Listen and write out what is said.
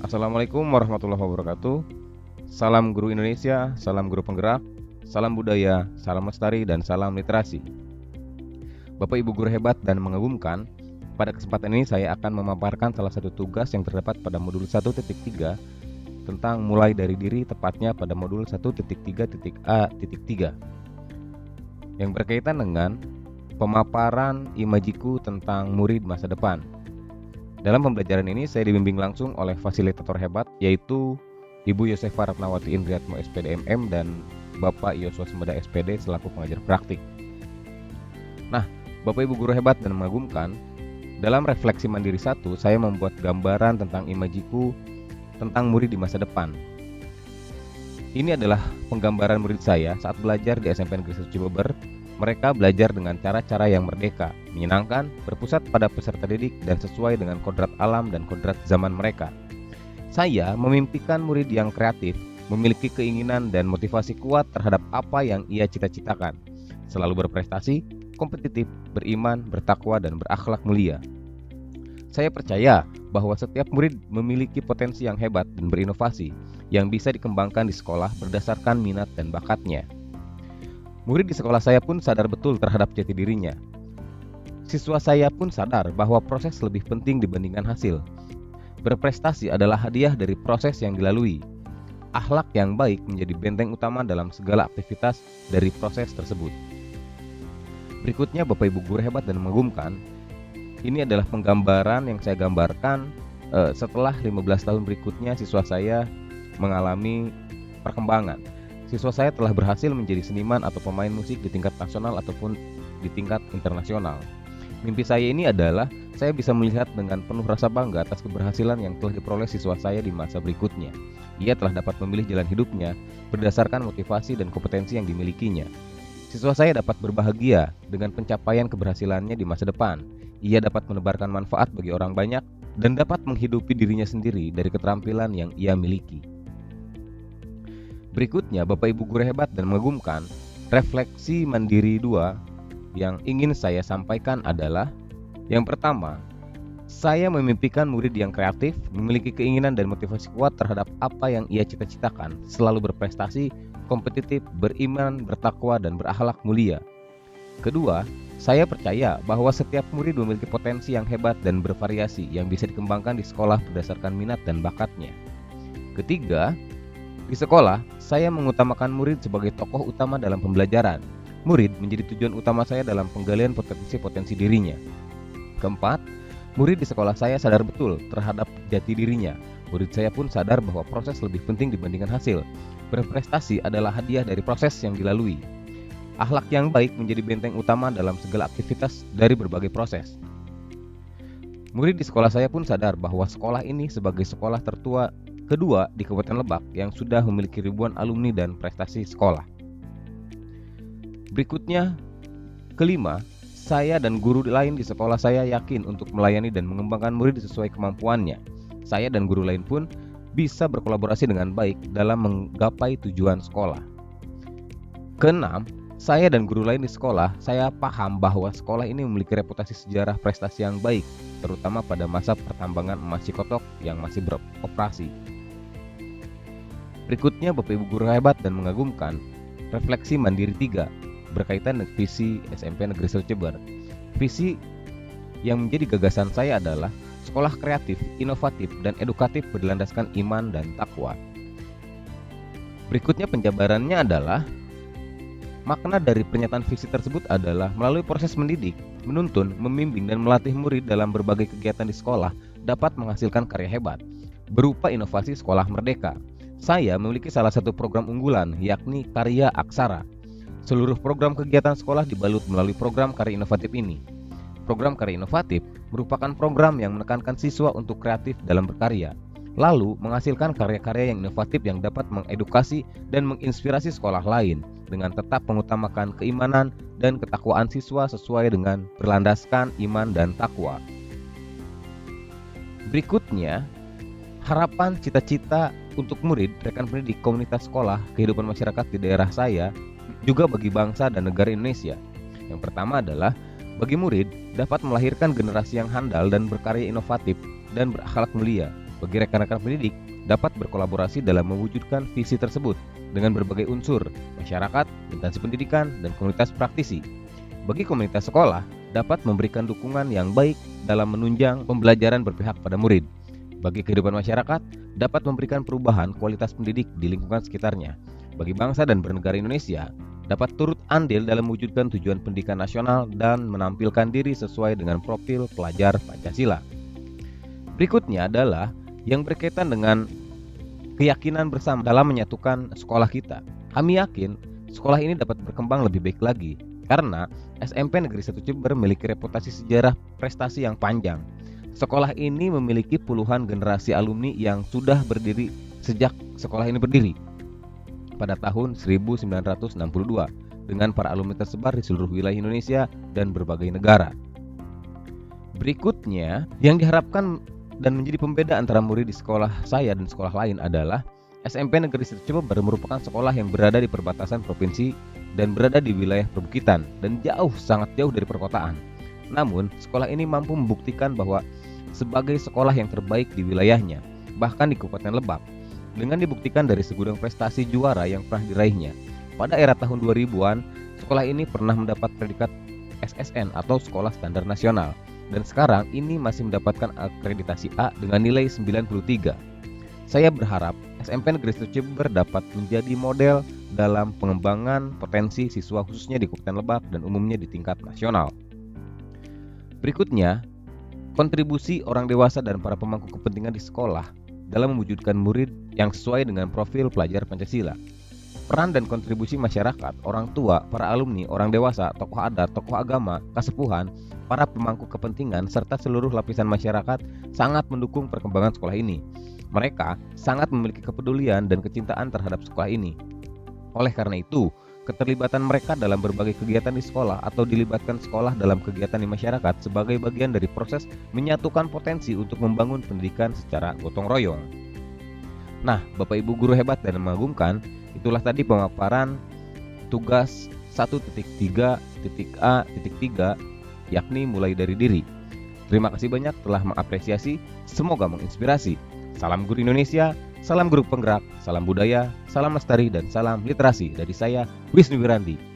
Assalamualaikum warahmatullahi wabarakatuh. Salam guru Indonesia, salam guru penggerak, salam budaya, salam lestari, dan salam literasi. Bapak Ibu guru hebat dan mengagumkan, pada kesempatan ini saya akan memaparkan salah satu tugas yang terdapat pada modul 1.3 tentang mulai dari diri, tepatnya pada modul 1.3.A.3 yang berkaitan dengan pemaparan imajiku tentang murid masa depan. Dalam pembelajaran ini saya dibimbing langsung oleh fasilitator hebat, yaitu Ibu Yosefa Ratnawati Indriatmo SPD MM dan Bapak Yosua Sembada SPD selaku pengajar praktik. Nah, Bapak Ibu guru hebat dan mengagumkan, dalam refleksi mandiri 1, saya membuat gambaran tentang imajiku tentang murid di masa depan. Ini adalah penggambaran murid saya saat belajar di SMP Negeri 1 Cibeber. Mereka belajar dengan cara-cara yang merdeka, menyenangkan, berpusat pada peserta didik, dan sesuai dengan kodrat alam dan kodrat zaman mereka. Saya memimpikan murid yang kreatif, memiliki keinginan dan motivasi kuat terhadap apa yang ia cita-citakan, selalu berprestasi, kompetitif, beriman, bertakwa, dan berakhlak mulia. Saya percaya bahwa setiap murid memiliki potensi yang hebat dan berinovasi yang bisa dikembangkan di sekolah berdasarkan minat dan bakatnya. Murid di sekolah saya pun sadar betul terhadap jati dirinya. Siswa saya pun sadar bahwa proses lebih penting dibandingkan hasil. Berprestasi adalah hadiah dari proses yang dilalui. Akhlak yang baik menjadi benteng utama dalam segala aktivitas dari proses tersebut. Berikutnya Bapak Ibu guru hebat dan mengagumkan, ini adalah penggambaran yang saya gambarkan setelah 15 tahun berikutnya siswa saya mengalami perkembangan. Siswa saya telah berhasil menjadi seniman atau pemain musik di tingkat nasional ataupun di tingkat internasional. Mimpi saya ini adalah saya bisa melihat dengan penuh rasa bangga atas keberhasilan yang telah diperoleh siswa saya di masa berikutnya. Ia telah dapat memilih jalan hidupnya berdasarkan motivasi dan kompetensi yang dimilikinya. Siswa saya dapat berbahagia dengan pencapaian keberhasilannya di masa depan. Ia dapat menebarkan manfaat bagi orang banyak dan dapat menghidupi dirinya sendiri dari keterampilan yang ia miliki. Berikutnya, Bapak Ibu guru hebat dan mengagumkan, refleksi mandiri 2 yang ingin saya sampaikan adalah: yang pertama, saya memimpikan murid yang kreatif, memiliki keinginan dan motivasi kuat terhadap apa yang ia cita-citakan, selalu berprestasi, kompetitif, beriman, bertakwa, dan berakhlak mulia. Kedua, saya percaya bahwa setiap murid memiliki potensi yang hebat dan bervariasi yang bisa dikembangkan di sekolah berdasarkan minat dan bakatnya. Ketiga, di sekolah, saya mengutamakan murid sebagai tokoh utama dalam pembelajaran. Murid menjadi tujuan utama saya dalam penggalian potensi-potensi dirinya. Keempat, murid di sekolah saya sadar betul terhadap jati dirinya. Murid saya pun sadar bahwa proses lebih penting dibandingkan hasil. Berprestasi adalah hadiah dari proses yang dilalui. Akhlak yang baik menjadi benteng utama dalam segala aktivitas dari berbagai proses. Murid di sekolah saya pun sadar bahwa sekolah ini sebagai sekolah tertua kedua di Kabupaten Lebak yang sudah memiliki ribuan alumni dan prestasi sekolah. Berikutnya, kelima, saya dan guru lain di sekolah saya yakin untuk melayani dan mengembangkan murid sesuai kemampuannya. Saya dan guru lain pun bisa berkolaborasi dengan baik dalam menggapai tujuan sekolah. Keenam, saya dan guru lain di sekolah, saya paham bahwa sekolah ini memiliki reputasi sejarah prestasi yang baik, terutama pada masa pertambangan emas Cikotok yang masih beroperasi. Berikutnya Bapak Ibu guru hebat dan mengagumkan, refleksi mandiri 3 berkaitan dengan visi SMP Negeri 1 Cibeber. Visi yang menjadi gagasan saya adalah sekolah kreatif, inovatif, dan edukatif berlandaskan iman dan takwa. Berikutnya penjabarannya adalah, makna dari pernyataan visi tersebut adalah melalui proses mendidik, menuntun, membimbing, dan melatih murid dalam berbagai kegiatan di sekolah dapat menghasilkan karya hebat berupa inovasi sekolah merdeka. Saya memiliki salah satu program unggulan, yakni Karya Aksara. Seluruh program kegiatan sekolah dibalut melalui program karya inovatif ini. Program karya inovatif merupakan program yang menekankan siswa untuk kreatif dalam berkarya, lalu menghasilkan karya-karya yang inovatif yang dapat mengedukasi dan menginspirasi sekolah lain dengan tetap mengutamakan keimanan dan ketakwaan siswa sesuai dengan berlandaskan iman dan takwa. Berikutnya, harapan cita-cita untuk murid, rekan pendidik, komunitas sekolah, kehidupan masyarakat di daerah saya, juga bagi bangsa dan negara Indonesia. Yang pertama adalah, bagi murid dapat melahirkan generasi yang handal dan berkarya inovatif dan berakhlak mulia. bagi rekan-rekan pendidik dapat berkolaborasi dalam mewujudkan visi tersebut dengan berbagai unsur, masyarakat, instansi pendidikan, dan komunitas praktisi. Bagi komunitas sekolah, dapat memberikan dukungan yang baik dalam menunjang pembelajaran berpihak pada murid. Bagi kehidupan masyarakat, dapat memberikan perubahan kualitas pendidik di lingkungan sekitarnya. Bagi bangsa dan bernegara Indonesia, dapat turut andil dalam mewujudkan tujuan pendidikan nasional dan menampilkan diri sesuai dengan profil pelajar Pancasila. Berikutnya adalah yang berkaitan dengan keyakinan bersama dalam menyatukan sekolah kita. Kami yakin sekolah ini dapat berkembang lebih baik lagi karena SMP Negeri 1 Jember memiliki reputasi sejarah prestasi yang panjang. Sekolah ini memiliki puluhan generasi alumni yang sudah berdiri sejak sekolah ini berdiri pada tahun 1962 dengan para alumni tersebar di seluruh wilayah Indonesia dan berbagai negara. Berikutnya, yang diharapkan dan menjadi pembeda antara murid di sekolah saya dan sekolah lain adalah SMP Negeri 1 Jember merupakan sekolah yang berada di perbatasan provinsi dan berada di wilayah perbukitan dan sangat jauh dari perkotaan. Namun, sekolah ini mampu membuktikan bahwa sebagai sekolah yang terbaik di wilayahnya, bahkan di Kabupaten Lebak, dengan dibuktikan dari segudang prestasi juara yang pernah diraihnya. Pada era tahun 2000-an, sekolah ini pernah mendapat predikat SSN atau Sekolah Standar Nasional, dan sekarang ini masih mendapatkan akreditasi A dengan nilai 93. Saya berharap SMP Negeri 1 Jember dapat menjadi model dalam pengembangan potensi siswa khususnya di Kabupaten Lebak dan umumnya di tingkat nasional. Berikutnya, kontribusi orang dewasa dan para pemangku kepentingan di sekolah dalam mewujudkan murid yang sesuai dengan profil pelajar Pancasila. Peran dan kontribusi masyarakat, orang tua, para alumni, orang dewasa, tokoh adat, tokoh agama, kasepuhan, para pemangku kepentingan, serta seluruh lapisan masyarakat sangat mendukung perkembangan sekolah ini. Mereka sangat memiliki kepedulian dan kecintaan terhadap sekolah ini. Oleh karena itu, keterlibatan mereka dalam berbagai kegiatan di sekolah atau dilibatkan sekolah dalam kegiatan di masyarakat sebagai bagian dari proses menyatukan potensi untuk membangun pendidikan secara gotong royong. Nah, Bapak Ibu guru hebat dan mengagumkan, itulah tadi pemaparan tugas 1.3.A.3 yakni mulai dari diri. Terima kasih banyak telah mengapresiasi, semoga menginspirasi. Salam Guru Indonesia, salam guru penggerak, salam budaya, salam lestari, dan salam literasi dari saya, Wisnu Wirandi.